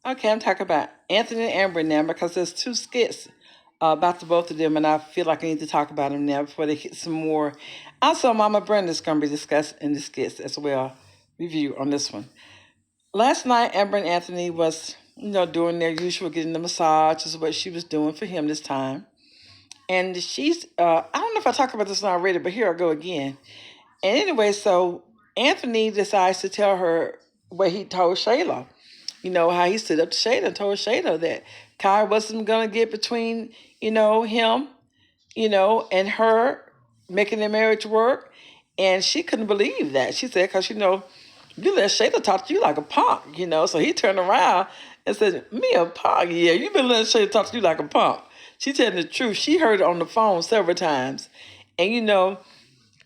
Okay, I'm talking about Anthony and Amber now because there's two skits about the both of them, and I feel like I need to talk about them now before they get some more. Also, Mama Brenda's going to be discussed in the skits as well. Review on this one. Last night, Amber and Anthony was, doing their usual, getting the massage is what she was doing for him this time. And I don't know if I talked about this already, but here I go again. And anyway, so Anthony decides to tell her what he told Shayla. You know, how he stood up to Shayla and told Shayla that Kai wasn't going to get between, him, and her making their marriage work. And she couldn't believe that. She said, because, you let Shayla talk to you like a punk, So he turned around and said, me a punk? Yeah, you been letting Shayla talk to you like a punk. She telling the truth. She heard it on the phone several times. And,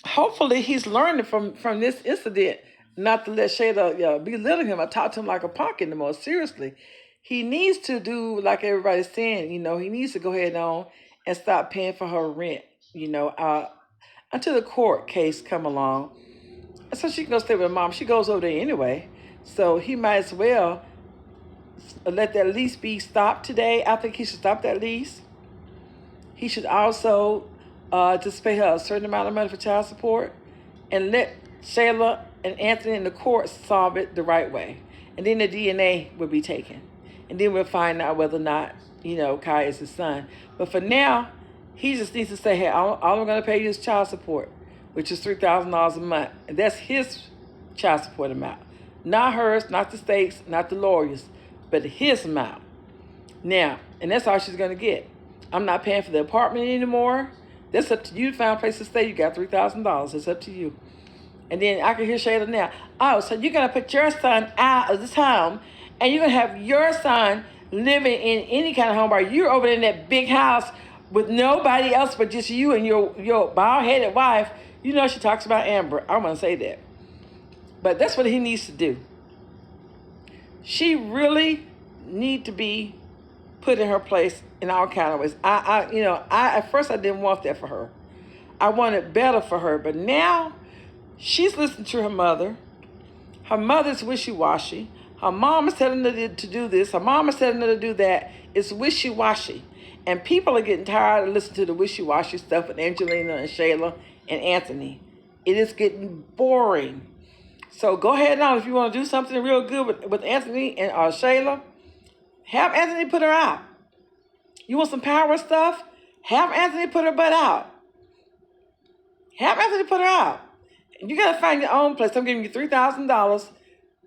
hopefully he's learning from this incident not to let Shayla belittle him or talk to him like a punk anymore. Seriously, he needs to do like everybody's saying. He needs to go ahead on and stop paying for her rent. Until the court case come along, so she can go stay with her mom. She goes over there anyway, so he might as well let that lease be stopped today. I think he should stop that lease. He should also just pay her a certain amount of money for child support and let Shayla and Anthony in the court solve it the right way. And then the DNA will be taken. And then we'll find out whether or not, Kai is his son. But for now, he just needs to say, hey, all I'm going to pay you is child support, which is $3,000 a month. And that's his child support amount. Not hers, not the state's, not the lawyers, but his amount. Now, and that's all she's going to get. I'm not paying for the apartment anymore. That's up to you to find a place to stay. You got $3,000. It's up to you. And then I can hear Shayla now. Oh, so you're going to put your son out of this home and you're going to have your son living in any kind of home where you're over in that big house with nobody else but just you and your bald-headed wife. She talks about Amber. I'm going to say that. But that's what he needs to do. She really need to be put in her place in all kind of ways. At first I didn't want that for her. I wanted better for her, but now she's listening to her mother. Her mother's wishy-washy. Her mom is telling her to do this. Her mom is telling her to do that. It's wishy-washy. And people are getting tired of listening to the wishy-washy stuff with Angelina and Shayla and Anthony. It is getting boring. So go ahead now, if you want to do something real good with Anthony and Shayla, have Anthony put her out. You want some power stuff? Have Anthony put her butt out. Have Anthony put her out. And you got to find your own place. I'm giving you $3,000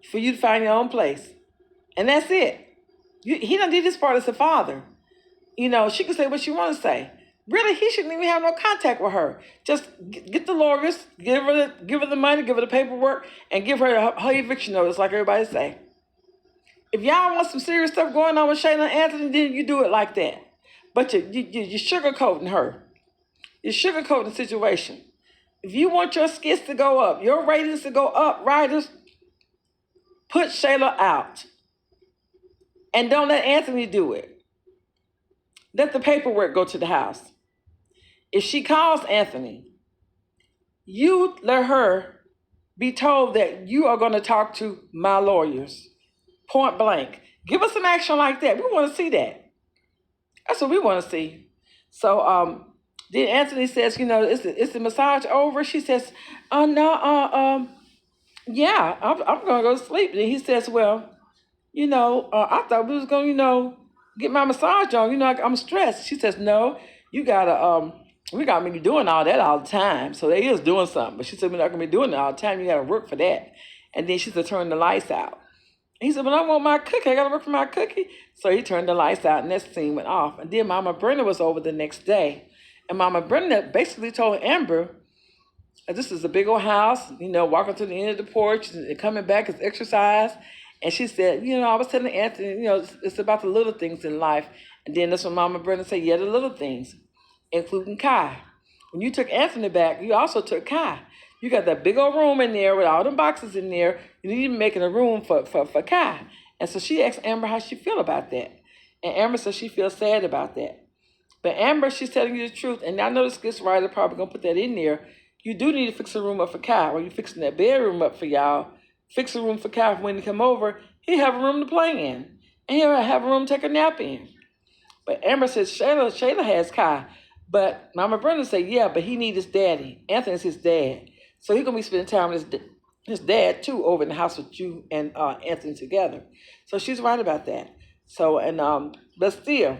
for you to find your own place. And that's it. He don't need this part as a father. She can say what she wants to say. Really, he shouldn't even have no contact with her. Just get the lawyers, give her the money, give her the paperwork, and give her her eviction notice like everybody say. If y'all want some serious stuff going on with Shayla and Anthony, then you do it like that. But you're sugarcoating her. You're sugarcoating the situation. If you want your skits to go up, your ratings to go up, writers, put Shayla out. And don't let Anthony do it. Let the paperwork go to the house. If she calls Anthony, you let her be told that you are going to talk to my lawyers. Point blank. Give us some action like that. We want to see that. That's what we want to see. So then Anthony says, is the massage over? She says, no, yeah, I'm going to go to sleep. And he says, well, I thought we was going to, get my massage on. I'm stressed. She says, no, you got to, we got to be doing all that all the time. So they is doing something. But she said, we're not going to be doing it all the time. You got to work for that. And then she said, turn the lights out. He said, but I want my cookie. I got to work for my cookie. So he turned the lights out and that scene went off. And then Mama Brenda was over the next day. And Mama Brenda basically told Amber, this is a big old house, walking to the end of the porch and coming back is exercise. And she said, I was telling Anthony, it's about the little things in life. And then that's when Mama Brenda said, yeah, the little things, including Kai. When you took Anthony back, you also took Kai. You got that big old room in there with all them boxes in there. You need to be making a room for Kai. And so she asked Amber how she feel about that. And Amber said she feels sad about that. But Amber, she's telling you the truth. And I know the skits writer probably going to put that in there. You do need to fix a room up for Kai. When you're fixing that bedroom up for y'all, fix a room for Kai for when he come over, he have a room to play in. and he'll have a room to take a nap in. But Amber says Shayla has Kai. But Mama Brenda said, yeah, but he needs his daddy. Anthony's his dad. So he's going to be spending time with his dad, too, over in the house with you and Anthony together. So she's right about that. So, but still,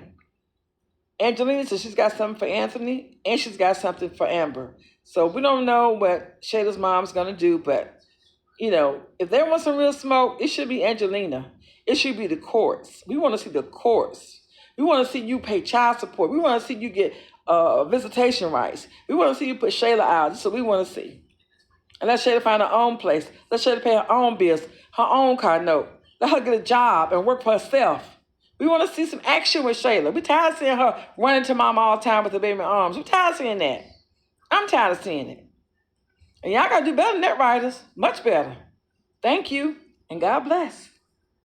Angelina says she's got something for Anthony and she's got something for Amber. So we don't know what Shayla's mom's going to do, but if they want some real smoke, it should be Angelina. It should be the courts. We want to see the courts. We want to see you pay child support. We want to see you get visitation rights. We want to see you put Shayla out. So we want to see. And let Shayla find her own place. Let Shayla pay her own bills, her own car note. Let her get a job and work for herself. We want to see some action with Shayla. We're tired of seeing her running to mama all the time with the baby in arms. We're tired of seeing that. I'm tired of seeing it. And y'all got to do better than that, writers. Much better. Thank you, and God bless.